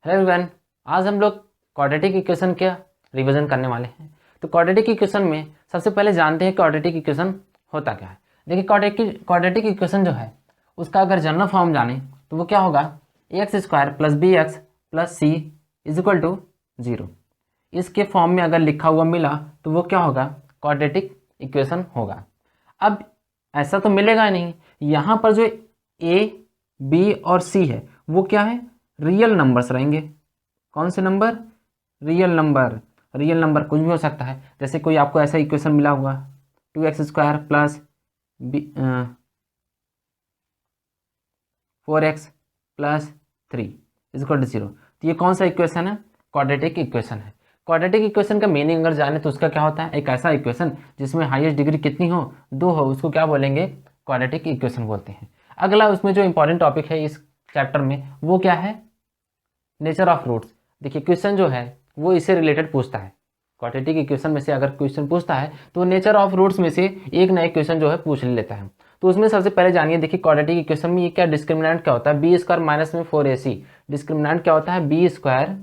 Hello everyone, आज हम लोग क्वाड्रेटिक इक्वेशन का रिवीजन करने वाले हैं। तो क्वाड्रेटिक इक्वेशन में सबसे पहले जानते हैं क्वाड्रेटिक इक्वेशन होता क्या है। देखिए क्वाड्रेटिक इक्वेशन जो है उसका अगर जनरल फॉर्म जाने तो वो क्या होगा, ax² + bx + c = 0। इसके फॉर्म में अगर लिखा हुआ मिला तो वो क्या होगा, क्वाड्रेटिक इक्वेशन होगा। अब ऐसा तो मिलेगा नहीं, यहाँ पर जो a, b और c है वो क्या है, रियल नंबर्स रहेंगे। कौन से number, real number. Real number कुछ भी हो सकता है, जैसे कोई आपको ऐसा इक्वेशन मिला हुआ 2x² + 4x + 3 = 0। तो ये कौन सा इक्वेशन है, क्वाड्रेटिक इक्वेशन है। क्वाड्रेटिक इक्वेशन का मीनिंग अगर जाने तो उसका क्या होता है, एक ऐसा इक्वेशन जिसमें हाईएस्ट डिग्री कितनी हो, 2 हो, उसको क्या बोलेंगे, क्वाड्रेटिक इक्वेशन बोलते हैं। अगला उसमें जो इंपॉर्टेंट टॉपिक है इस चैप्टर में वो क्या है, नेचर ऑफ रूट्स। देखिए क्वेश्चन जो है वो इससे रिलेटेड पूछता है। क्वाड्रेटिक इक्वेशन में से अगर क्वेश्चन पूछता है तो नेचर ऑफ रूट्स में से एक ना एक क्वेश्चन जो है पूछ लेता है। तो उसमें सबसे पहले जानिए, देखिए क्वाड्रेटिक इक्वेशन में ये क्या डिस्क्रिमिनेंट क्या होता है, b² माइनस में 4ac। डिस्क्रिमिनेंट क्या होता है, b²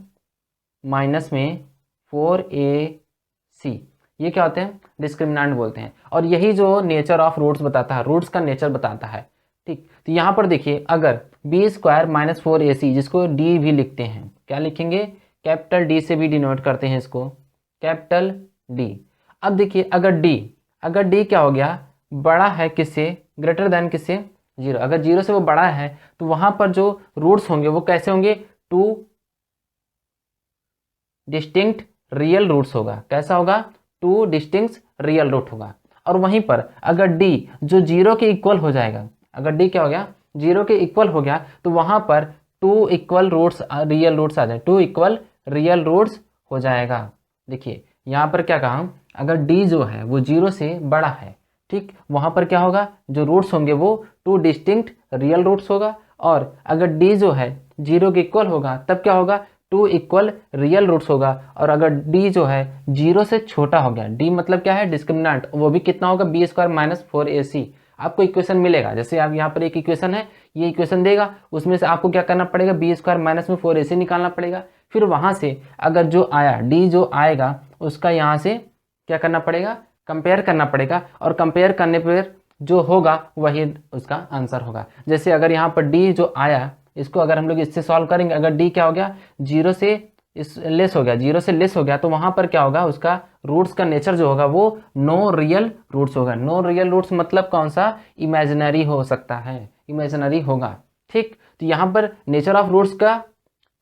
माइनस में 4ac, ये क्या होते हैं, डिस्क्रिमिनेंट बोलते हैं। और यही जो नेचर ऑफ रूट्स बताता है, रूट्स का नेचर बताता है। ठीक, तो यहाँ पर देखिए अगर b² - 4ac, जिसको d भी लिखते हैं, क्या लिखेंगे, कैपिटल D से भी डिनोट करते हैं इसको, कैपिटल D। अब देखिए अगर d क्या हो गया, बड़ा है किससे, ग्रेटर देन किससे, 0। अगर 0 से वो बड़ा है तो वहां पर जो रूट्स होंगे वो कैसे होंगे, 2 डिस्टिंक्ट रियल रूट्स होगा। कैसा होगा, 2 डिस्टिंक्ट रियल रूट होगा। और वहीं पर अगर d जो 0 के इक्वल हो जाएगा, अगर d क्या हो गया, 0 के इक्वल हो गया, तो वहां पर 2 इक्वल रूट्स रियल रूट्स आ जाए, 2 इक्वल रियल रूट्स हो जाएगा। देखिए यहाँ पर क्या कहा, अगर d जो है वो 0 से बड़ा है, ठीक, वहां पर क्या होगा, जो रूट्स होंगे वो 2 डिस्टिंक्ट रियल रूट्स होगा। और अगर d जो है 0 के इक्वल होगा तब क्या होगा, 2 इक्वल रियल रूट्स होगा। और अगर d जो है 0 से छोटा हो गया, d मतलब क्या है, डिस्क्रिमिनेंट, वो भी कितना होगा, b² - 4ac। आपको इक्वेशन मिलेगा, जैसे आप यहाँ पर एक इक्वेशन है, ये इक्वेशन देगा, उसमें से आपको क्या करना पड़ेगा, b² - 4ac निकालना पड़ेगा। फिर वहां से अगर जो आया d जो आएगा उसका यहाँ से क्या करना पड़ेगा, कंपेयर करना पड़ेगा। और कंपेयर करने पर जो होगा वही उसका आंसर होगा। जैसे अगर यहाँ पर d जो आया, इसको अगर हम लोग इससे सॉल्व करेंगे, अगर d क्या हो गया, 0 से लेस हो गया, 0 से लेस हो गया, तो वहां पर क्या होगा, उसका रूट्स का नेचर जो होगा वो नो रियल रूट्स होगा। नो रियल रूट्स मतलब कौन सा, इमेजिनरी हो सकता है, इमेजिनरी होगा। ठीक, तो यहाँ पर नेचर ऑफ रूट्स का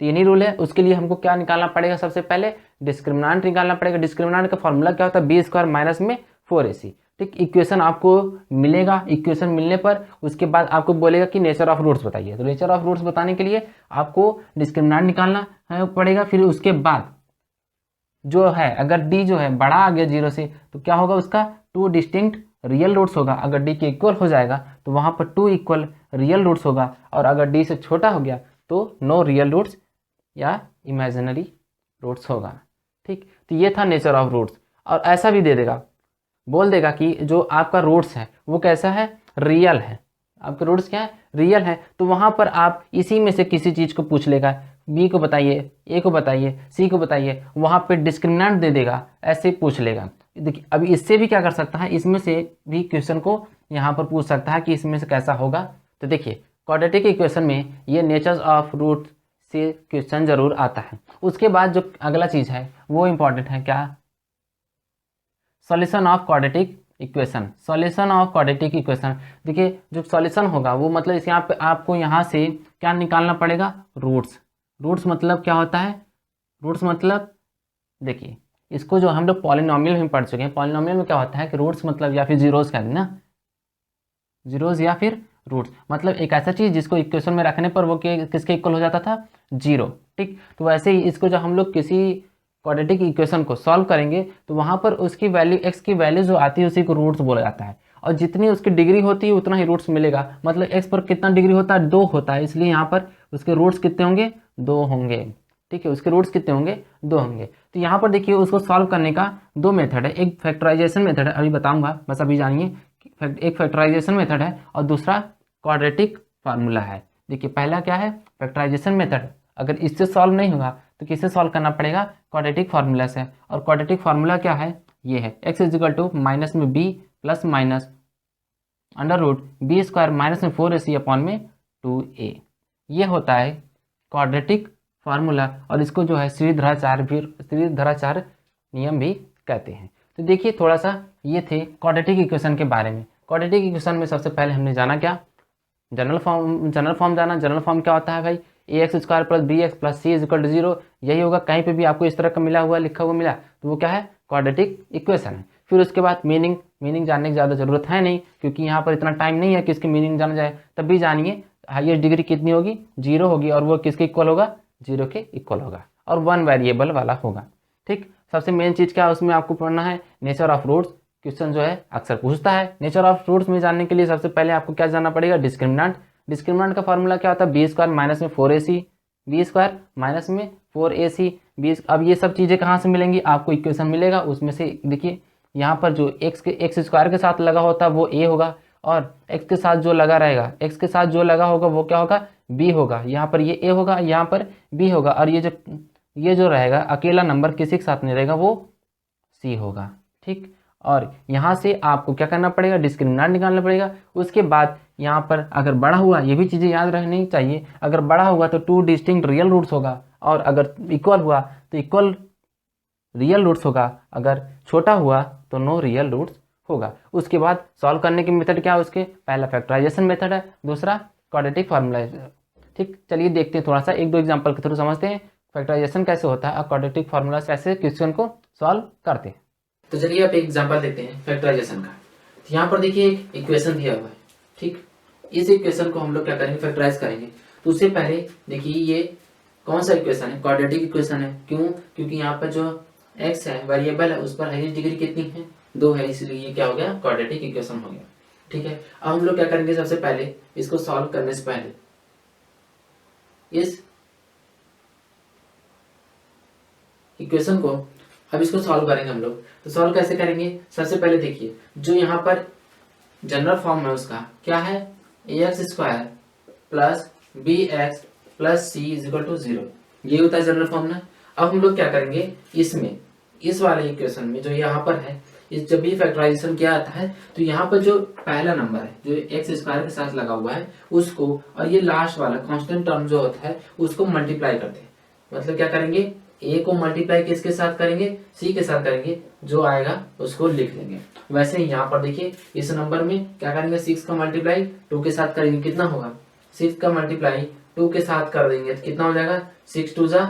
3 ही रूल है। उसके लिए हमको क्या निकालना पड़ेगा, सबसे पहले डिस्क्रिमिनेंट निकालना पड़ेगा। डिस्क्रिमिनेंट का फॉर्मूला क्या होता है, b² माइनस में 4ac। ठीक, इक्वेशन आपको मिलेगा, इक्वेशन मिलने पर उसके बाद आपको बोलेगा कि नेचर ऑफ रूट्स बताइए। तो नेचर ऑफ रूट्स बताने के लिए आपको डिस्क्रिमिनेंट निकालना पड़ेगा। फिर उसके बाद जो है, अगर d जो है बड़ा आ गया 0 से तो क्या होगा, उसका 2 डिस्टिंक्ट रियल रूट्स होगा। अगर d के इक्वल हो जाएगा तो वहां पर 2 इक्वल रियल रूट्स होगा। और अगर d से छोटा हो गया तो नो रियल रूट्स या इमेजिनरी रूट्स होगा। ठीक, तो ये था नेचर ऑफ रूट्स। और ऐसा भी दे देगा, बोल देगा कि जो आपका रूट्स है वो कैसा है, रियल है। आपके रूट्स क्या है, रियल है। तो वहां पर आप इसी में से किसी चीज को पूछ लेगा, बी को बताइए, ए को बताइए, सी को बताइए, वहां पे डिस्क्रिमिनेंट दे देगा, ऐसे पूछ लेगा। देखिए अभी इससे भी क्या कर सकता है, इसमें से भी क्वेश्चन को यहाँ पर पूछ सकता है कि इसमें से कैसा होगा। तो देखिए क्वाड्रेटिक इक्वेशन में ये नेचर ऑफ रूट से क्वेश्चन जरूर आता है। उसके बाद जो अगला चीज है वो इंपॉर्टेंट है, क्या, solution of quadratic equation. Solution of quadratic equation, देखिए जो सॉल्यूशन होगा वो मतलब इस यहाँ पे आपको यहाँ से क्या निकालना पड़ेगा, रूट्स। रूट्स मतलब क्या होता है, रूट्स मतलब देखिए इसको जो हम लोग पॉलिनोमियल में पढ़ चुके हैं, पॉलिनोमियल में क्या होता है कि रूट्स मतलब या फिर जीरोस कहते हैं ना, जीरोस या फिर रूट्स मतलब एक ऐसा चीज जिसको इक्वेशन में रखने पर वो किसके इक्वल हो जाता था, 0। ठीक, तो वैसे ही इसको जब हम लोग किसी क्वाड्रेटिक इक्वेशन को सॉल्व करेंगे तो वहां पर उसकी वैल्यू, x की वैल्यू जो आती है उसी को रूट्स बोला जाता है। और जितनी उसकी डिग्री होती है उतना ही रूट्स मिलेगा। मतलब x पर कितना डिग्री होता है, 2 होता है, इसलिए यहाँ पर उसके रूट्स कितने होंगे, 2 होंगे। ठीक है, उसके रूट्स कितने होंगे, 2 होंगे। तो यहाँ पर देखिए उसको सॉल्व करने का 2 मेथड है, एक फैक्टराइजेशन मेथड है, अभी बताऊंगा, बस अभी जानिए। एक फैक्टराइजेशन मेथड है और दूसरा क्वाड्रेटिक फार्मूला है। देखिए पहला क्या है, फैक्टराइजेशन मेथड, अगर इससे सॉल्व नहीं होगा तो किससे सॉल्व करना पड़ेगा, क्वाड्रेटिक फार्मूला से। और क्वाड्रेटिक फार्मूला क्या है, ये है x इजिकल टू माइनस में b plus minus under root B square minus में 4ac अपॉन में 2a। ये होता है क्वाड्रेटिक फार्मूला, और इसको जो है श्रीधराचार्य नियम भी कहते हैं। तो देखिए थोड़ा सा ये थे क्वाड्रेटिक इक्वेशन के बारे में। क्वाड्रेटिक इक्वेशन में सबसे पहले हमने जाना क्या, जनरल फॉर्म जाना। जनरल फॉर्म क्या होता है भाई, ax square plus B x plus C equal to 0। यही होगा, कहीं पे भी आपको इस तरह का मिला हुआ लिखा हुआ मिला तो वो क्या है, क्वाड्रेटिक इक्वेशन है। फिर उसके बाद मीनिंग जानने की ज़्यादा जरूरत है नहीं, क्योंकि यहाँ पर इतना टाइम नहीं है कि इसकी मीनिंग जाना जाए। तब भी जानिए हाईएस्ट डिग्री कितनी होगी, 0 होगी, और वो किसके इक्वल होगा, 0 के इक्वल होगा, और 1 वेरिएबल वाला होगा। ठीक, सबसे मेन चीज़ क्या है उसमें आपको पढ़ना है, नेचर ऑफ रूट्स। क्वेश्चन जो है अक्सर पूछता है। नेचर ऑफ रूट्स में जानने के लिए सबसे पहले आपको क्या जानना पड़ेगा, डिस्क्रिमिनेंट। डिस्क्रिमिनेंट का फॉर्मूला क्या होता है, बी स्क्वायर माइनस में 4ac, बी स्क्वायर माइनस में 4ac बी। अब ये सब चीज़ें कहाँ से मिलेंगी, आपको इक्वेशन मिलेगा उसमें से। देखिए यहाँ पर जो एक्स स्क्वायर के साथ लगा होता है वो a होगा, और एक्स के साथ जो लगा रहेगा, एक्स के साथ जो लगा होगा वो क्या होगा, b होगा। यहाँ पर ये a होगा, यहाँ पर b होगा, और ये जो रहेगा अकेला नंबर किसी के साथ नहीं रहेगा, वो c होगा। ठीक, और यहाँ से आपको क्या करना पड़ेगा, डिस्क्रिमिनेंट निकालना पड़ेगा। उसके बाद यहाँ पर अगर बड़ा हुआ, ये भी चीज़ें याद रखनी चाहिए, अगर बड़ा हुआ तो 2 डिस्टिंक्ट रियल रूट्स होगा, और अगर इक्वल हुआ तो इक्वल रियल रूट्स होगा, अगर छोटा हुआ तो नो रियल रूट्स होगा। उसके बाद सॉल्व करने की मेथड क्या है उसके, पहला फैक्टराइजेशन मेथड है, दूसरा क्वाड्रेटिक फार्मूला है। ठीक, चलिए देखते हैं थोड़ा सा, एक दो एग्जांपल के थ्रू समझते हैं फैक्टराइजेशन कैसे होता है और क्वाड्रेटिक फार्मूला से कैसे क्वेश्चन को सॉल्व करते हैं। तो चलिए आप एक एग्जांपल देखते हैं फैक्टराइजेशन का। तो यहाँ पर देखिए एक इक्वेशन दिया हुआ है। ठीक, इस इक्वेशन को हम लोग क्या करेंगे, फैक्टराइज करेंगे। तो उससे पहले देखिए ये कौन सा इक्वेशन है, क्वाड्रेटिक इक्वेशन है। क्यों, क्योंकि यहाँ पर जो x है वेरिएबल है, उस पर हाईएस्ट डिग्री कितनी है, 2 है, इसलिए ये क्या हो गया, क्वाड्रेटिक इक्वेशन हो गया। ठीक है, अब हम लोग क्या करेंगे, सबसे पहले इसको सॉल्व करने से पहले इस इक्वेशन को, अब इसको सॉल्व करेंगे हम लोग। तो सॉल्व कैसे करेंगे, सबसे पहले देखिए जो यहाँ पर जनरल फॉर्म है उसका क्या है, ax square plus B x plus C equal to 0, ये होता है जनरल फॉर्म ना। अब हम लोग क्या करेंगे, इसमें इस वाले इक्वेशन में जो यहाँ पर है, इस जब भी फैक्टराइजेशन किया जाता है तो यहाँ पर जो पहला नंबर है जो एक्स स्क्वायर के साथ लगा हुआ है उसको, और ये लास्ट वाला कांस्टेंट टर्म जो होता है उसको मल्टीप्लाई करते हैं। मतलब क्या करेंगे, a को मल्टीप्लाई किसके साथ करेंगे, c के साथ करेंगे, जो आएगा उसको लिख लेंगे। वैसे ही यहाँ पर देखिए इस नंबर में क्या करेंगे, 6 का मल्टीप्लाई 2 के साथ करेंगे, कितना होगा, 6 का मल्टीप्लाई 2 के साथ कर देंगे तो कितना हो जाएगा, 6 2 जा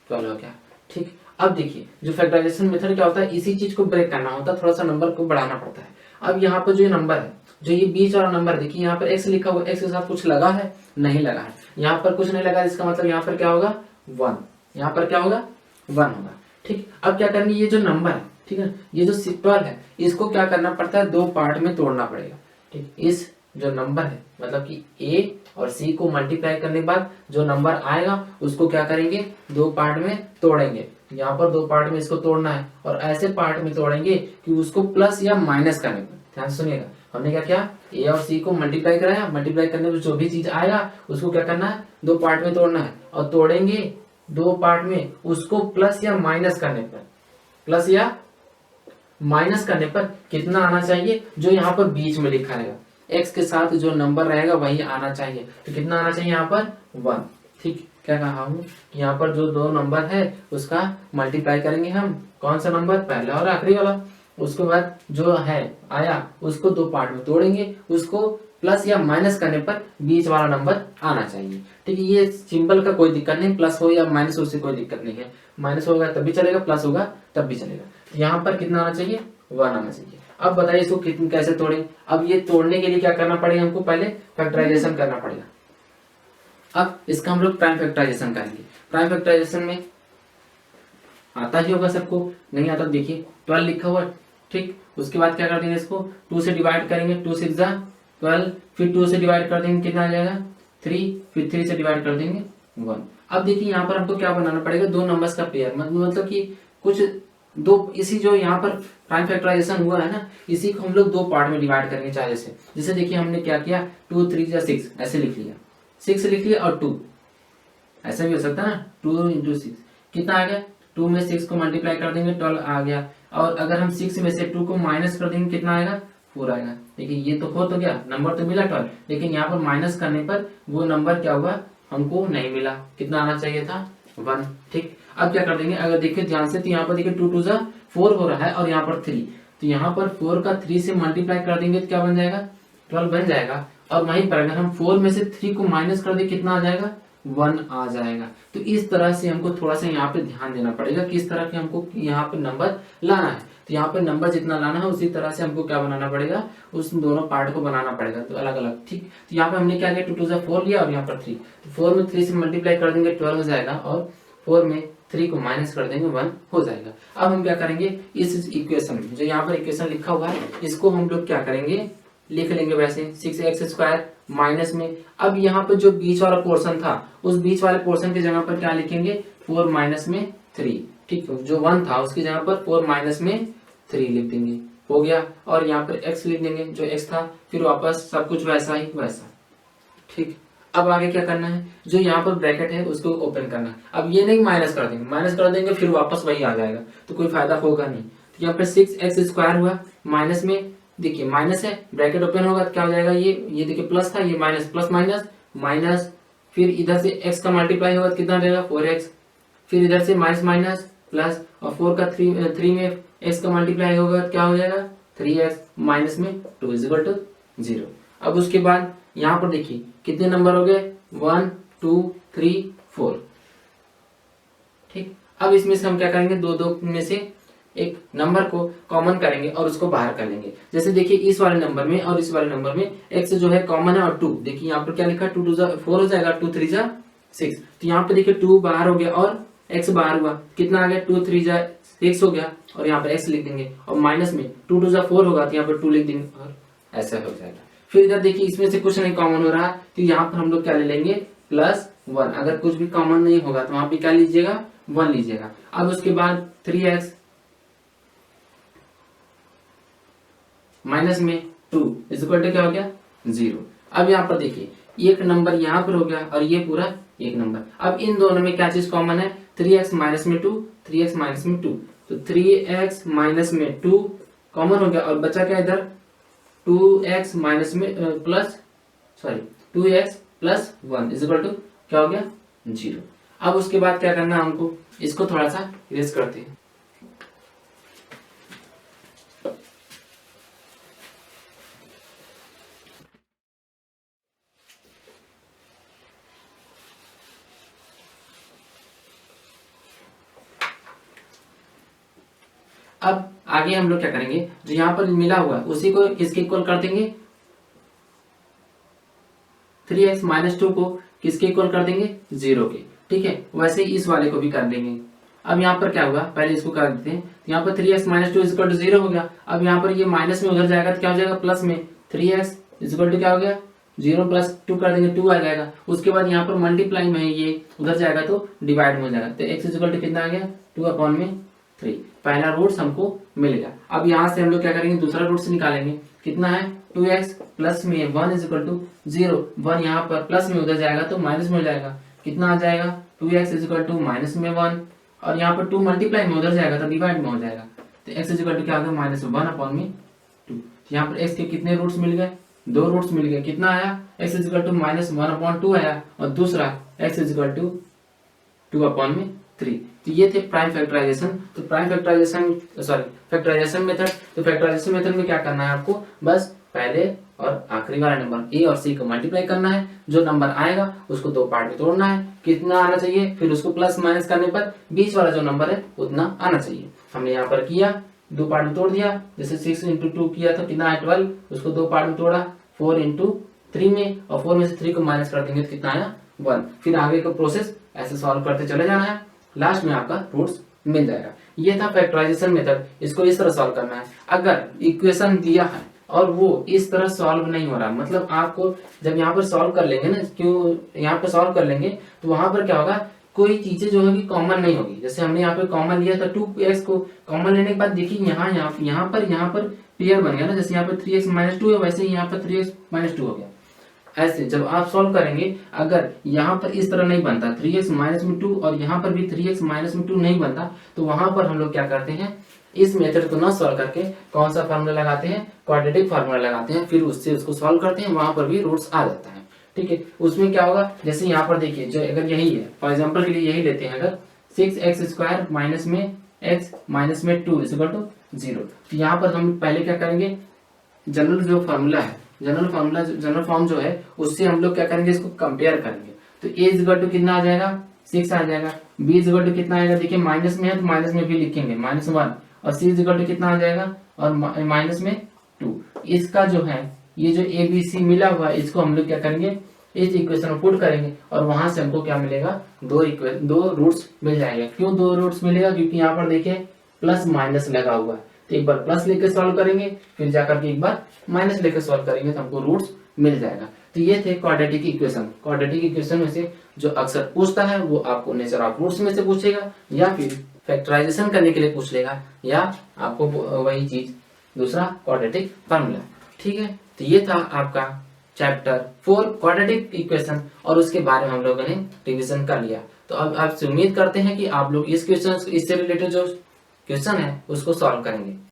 12 हो गया। ठीक, अब देखिए जो फैक्टराइजेशन मेथड क्या होता है, इसी चीज को ब्रेक करना होता है, थोड़ा सा नंबर को बढ़ाना पड़ता है। अब यहाँ पर जो ये नंबर है, जो ये बीच वाला नंबर देखिए यहाँ पर x लिखा हुआ, x के साथ कुछ लगा है, नहीं लगा है, यहाँ पर कुछ नहीं लगा, इसका मतलब यहाँ पर क्या होगा 1, यहाँ पर क्या होगा 1 होगा। ठीक, अब क्या करेंगे, ये जो नंबर है, ठीक है, ये जो 12 है इसको क्या करना पड़ता है, 2 पार्ट में तोड़ना पड़ेगा। ठीक, इस जो नंबर है मतलब कि a और c को मल्टीप्लाई करने के बाद जो नंबर आएगा उसको क्या करेंगे, 2 पार्ट में तोड़ेंगे। यहाँ पर 2 पार्ट में इसको तोड़ना है, और ऐसे पार्ट में तोड़ेंगे कि उसको प्लस या माइनस करने पर, ध्यान से सुनिएगा, हमने क्या किया, a और c को मल्टीप्लाई कराया, मल्टीप्लाई करने पर जो भी चीज आएगा उसको क्या करना है, 2 पार्ट में तोड़ना है, और तोड़ेंगे 2 पार्ट में, उसको प्लस या माइनस करने पर, प्लस या माइनस करने पर कितना आना चाहिए, जो यहाँ पर बीच में लिखा रहेगा, x के साथ जो नंबर रहेगा वही आना चाहिए। तो कितना आना चाहिए यहाँ पर 1। ठीक, क्या कहा हूँ कि यहाँ पर जो 2 नंबर है उसका मल्टीप्लाई करेंगे हम, कौन सा नंबर, पहला और आखिरी वाला। उसके बाद जो है आया उसको 2 पार्ट में तोड़ेंगे, उसको प्लस या माइनस करने पर बीच वाला नंबर आना चाहिए। ठीक है, ये सिंबल का कोई दिक्कत नहीं, प्लस हो या माइनस हो से कोई दिक्कत नहीं है, माइनस होगा तब भी चलेगा, प्लस होगा तब भी चलेगा। यहाँ पर कितना आना चाहिए, 1 आना चाहिए। अब बताइए इसको कैसे तोड़ें। अब ये तोड़ने के लिए क्या करना पड़ेगा, हमको पहले फैक्टराइजेशन करना पड़ेगा। अब इसका हम लोग प्राइम फैक्टराइजेशन करेंगे। प्राइम फैक्टराइजेशन में आता ही होगा सबको, नहीं आता देखिए 12 लिखा हुआ। ठीक, उसके बाद क्या कर देंगे, इसको 2 से डिवाइड करेंगे, 2 6 जा 12, फिर 2 से डिवाइड कर देंगे, कितना आ जाएगा 3, फिर 3 से डिवाइड कर देंगे 1। अब देखिए यहाँ पर हमको क्या बनाना पड़ेगा, 2 नंबर्स का पेयर, मतलब कि कुछ 2, इसी जो यहाँ पर प्राइम फैक्टराइजेशन हुआ है ना, इसी को हम लोग 2 पार्ट में डिवाइड करेंगे चाहे जैसे देखिए हमने क्या किया, 2 3 या 6 ऐसे लिख लिया, 6 लिख लिया और 2 ऐसा भी हो सकता है ना, 2 इंटू 6 कितना आ गया, 2 में 6 को मल्टीप्लाई कर देंगे 12 आ गया, और अगर हम 6 में से 2 को माइनस कर देंगे कितना आएगा, 4 आएगा। देखिए ये तो हो तो गया, नंबर तो मिला 12, लेकिन यहाँ पर माइनस करने पर वो नंबर क्या हुआ, हमको नहीं मिला, कितना आना चाहिए था, 1। ठीक, अब क्या कर देंगे, अगर देखिए ध्यान से, तो यहाँ पर देखिए 2 2 जा 4 हो रहा है, और यहाँ पर 3, तो यहाँ पर 4 का 3 से मल्टीप्लाई कर देंगे तो क्या बन जाएगा, 12 बन जाएगा। और वहीं पर अगर हम 4 में से 3 को माइनस कर दे कितना आ जाएगा, 1 आ जाएगा। तो इस तरह से हमको थोड़ा सा यहाँ पे ध्यान देना पड़ेगा, किस तरह के हमको यहाँ पे नंबर लाना है। तो यहाँ पे नंबर जितना लाना है उसी तरह से हमको क्या बनाना पड़ेगा, उस दोनों पार्ट को बनाना पड़ेगा, तो अलग अलग। ठीक, तो यहाँ पे हमने क्या किया, 2 2 4 लिया, और यहाँ पर 3, तो 4 में 3 से मल्टीप्लाई कर देंगे 12 हो जाएगा, और 4 में 3 को माइनस कर देंगे 1 हो जाएगा। अब हम क्या करेंगे, इस इक्वेशन जो यहाँ पर इक्वेशन लिखा हुआ है इसको हम लोग क्या करेंगे, लिख लेंगे वैसे 6x² माइनस में, अब यहाँ पर जो बीच वाला पोर्शन था उस बीच वाले पोर्शन की जगह पर क्या लिखेंगे, 4 माइनस में 3। ठीक, जो 1 था उसकी जगह पर 4 माइनस में 3 लिख देंगे, हो गया। और यहाँ पर x लिख देंगे जो x था, फिर वापस सब कुछ वैसा ही वैसा। ठीक, अब आगे क्या करना है, जो यहाँ पर ब्रैकेट है उसको ओपन करना है। अब ये नहीं माइनस कर देंगे फिर वापस वही आ जाएगा, तो कोई फायदा होगा नहीं। तो यहाँ पर 6x² हुआ, माइनस में देखिए माइनस है, ब्रैकेट ओपन होगा तो क्या हो जाएगा, ये देखिए प्लस था, ये माइनस, प्लस माइनस माइनस, फिर इधर से x का मल्टीप्लाई होगा तो कितना रहेगा, 4x, फिर इधर से माइनस माइनस प्लस, और 4 का 3 में x का मल्टीप्लाई होगा तो क्या हो जाएगा, 3x माइनस में 2 = 0। अब उसके बाद यहाँ पर देखिए कितने नंबर हो गए, 1 2 3 4। ठीक, अब इसमें से हम क्या करेंगे, दो में से एक नंबर को कॉमन करेंगे और उसको बाहर कर लेंगे। जैसे देखिए इस वाले नंबर में और इस वाले नंबर में x जो है कॉमन है, और 2 देखिए यहाँ पर क्या लिखा है, 2 2 4 हो जाएगा, 2 3 6। तो यहाँ पे देखिए 2 बाहर हो गया और x बाहर हुआ, कितना आ गया, 2 3 6 हो गया, और यहाँ पर x लिख देंगे, और माइनस में 2 2 4 होगा तो यहाँ पर 2 लिख देंगे, और ऐसा हो जाएगा। फिर इधर देखिए इसमें से कुछ नहीं कॉमन हो रहा, तो यहाँ पर हम लोग क्या ले लेंगे, +1। अगर कुछ भी कॉमन नहीं होगा तो वहां पे क्या लीजिएगा, 1 लीजिएगा। अब उसके बाद 3x माइनस में 2 = क्या हो गया, 0। अब यहाँ पर देखिए एक नंबर यहाँ पर हो गया और ये पूरा एक नंबर। अब इन दोनों में क्या चीज कॉमन है, 3x माइनस में 2, 3x माइनस में 2, तो 3x माइनस में 2 कॉमन हो गया, और बचा क्या इधर, 2x माइनस में 2x प्लस 1 = क्या हो गया, 0। अब उसके बाद क्या करना है हमको, इसको थोड़ा सा इरेज करते हैं। अब आगे हम लोग क्या करेंगे, जो यहाँ पर मिला हुआ उसी को किसके इक्वल कर देंगे, 3x माइनस 2 को किसके इक्वल कर देंगे, 0 के। ठीक है, वैसे ही इस वाले को भी कर देंगे। अब यहाँ पर क्या हुआ, पहले इसको कर देते हैं। तो यहाँ पर 3x माइनस 2 = 0 हो गया। अब यहाँ पर ये माइनस में उधर जाएगा तो क्या हो जाएगा, प्लस में 3x = क्या हो गया, 0 प्लस 2 कर देंगे 2 आ जाएगा। उसके बाद यहाँ पर मल्टीप्लाई में है, ये उधर जाएगा तो डिवाइड में हो जाएगा, तो x = कितना आ गया, 2/3। पहला रूट्स हमको मिल गया। अब यहाँ से हम लोग क्या करेंगे, दूसरा रूट्स निकालेंगे, कितना है, 2x प्लस में 1 = 0। 1 यहाँ पर प्लस में उधर जाएगा तो माइनस में हो जाएगा, कितना आ जाएगा, 2x = माइनस में 1, और यहाँ पर 2 मल्टीप्लाई में उधर जाएगा तो डिवाइड में हो जाएगा, तो x = क्या आ गया, -1/2। यहाँ पर x के कितने रूट्स मिल गए, 2 रूट्स मिल गए, कितना आया, x = -1/2 आया, और दूसरा x = 2/3। तो ये थे प्राइम फैक्टराइजेशन। तो फैक्टराइजेशन मेथड। तो फैक्टराइजेशन मेथड में क्या करना है आपको, बस पहले और आखिरी वाला नंबर a और c को मल्टीप्लाई करना है, जो नंबर आएगा उसको 2 पार्ट में तोड़ना है, कितना आना चाहिए, फिर उसको प्लस माइनस करने पर बीच वाला जो नंबर है उतना आना चाहिए। हमने यहाँ पर किया, 2 पार्ट में तोड़ दिया। जैसे 6 × 2 किया तो कितना है 12, उसको 2 पार्ट में तोड़ा, 4 × 3 में, और 4 में से 3 को माइनस कर देंगे तो कितना आया, 1। फिर आगे का प्रोसेस ऐसे सॉल्व करते चले जाना है, लास्ट में आपका रूट्स मिल जाएगा। ये था फैक्टराइजेशन मेथड, इसको इस तरह सॉल्व करना है। अगर इक्वेशन दिया है और वो इस तरह सॉल्व नहीं हो रहा, मतलब आपको जब यहाँ पर सॉल्व कर लेंगे ना, क्यों यहाँ पर सॉल्व कर लेंगे तो वहां पर क्या होगा, कोई चीजें जो होगी कॉमन नहीं होगी। जैसे हमने यहाँ पे कॉमन लिया था 2x को, कॉमन लेने के बाद देखिए यहाँ पर पेयर बन गया ना, जैसे यहाँ पर 3x - 2 है, वैसे ही यहाँ पर 3x - 2 हो गया। ऐसे जब आप सॉल्व करेंगे, अगर यहाँ पर इस तरह नहीं बनता 3x माइनस में 2 और यहाँ पर भी 3x माइनस में 2 नहीं बनता, तो वहां पर हम लोग क्या करते हैं, इस मेथड को ना सॉल्व करके कौन सा फार्मूला लगाते हैं, क्वाड्रेटिक फार्मूला लगाते हैं, फिर उससे उसको सॉल्व करते हैं, वहां पर भी रूट्स आ जाता है। ठीक है, उसमें क्या होगा, जैसे यहाँ पर देखिए, जो अगर यही है, फॉर एग्जाम्पल के लिए यही लेते हैं, अगर 6x² माइनस में x माइनस में 2 इक्वल टू 0, तो यहाँ पर हम पहले क्या करेंगे, जनरल जो फार्मूला है, जनरल फॉर्म जो है, उससे हम लोग क्या करेंगे, इसको कंपेयर करेंगे। तो a इक्वल टू कितना आ जाएगा, 6 आ जाएगा। b इक्वल टू कितना आएगा, देखिए माइनस में है तो माइनस में भी लिखेंगे -1, और c इक्वल टू कितना आ जाएगा, और माइनस में 2। इसका जो है, ये जो a b c मिला हुआ है, इसको हम लोग क्या करेंगे, इस इक्वेशन में पुट करेंगे, और वहां से हमको क्या मिलेगा, दो रूट्स मिल जाएंगे। क्यों 2 रूट्स मिलेगा, क्योंकि यहाँ पर देखिए प्लस माइनस लगा हुआ है, तो एक बार प्लस लेकर सॉल्व करेंगे, फिर जाकर के एक बार माइनस लेकर सॉल्व करेंगे, तो हमको रूट्स मिल जाएगा। तो ये थे क्वाड्रेटिक इक्वेशन। क्वाड्रेटिक इक्वेशन में से जो अक्सर पूछता है वो आपको नेचर ऑफ रूट्स में से पूछेगा, या फिर फैक्टराइजेशन करने के लिए पूछ लेगा, या आपको वही चीज दूसरा क्वाड्रेटिक फार्मूला। ठीक है, तो ये था आपका चैप्टर 4 क्वाड्रेटिक इक्वेशन, और उसके बारे में हम लोगों ने रिवीजन कर लिया। तो अब आपसे उम्मीद करते हैं कि आप लोग इस क्वेश्चन, इससे रिलेटेड जो क्वेश्चन है उसको सॉल्व करेंगे।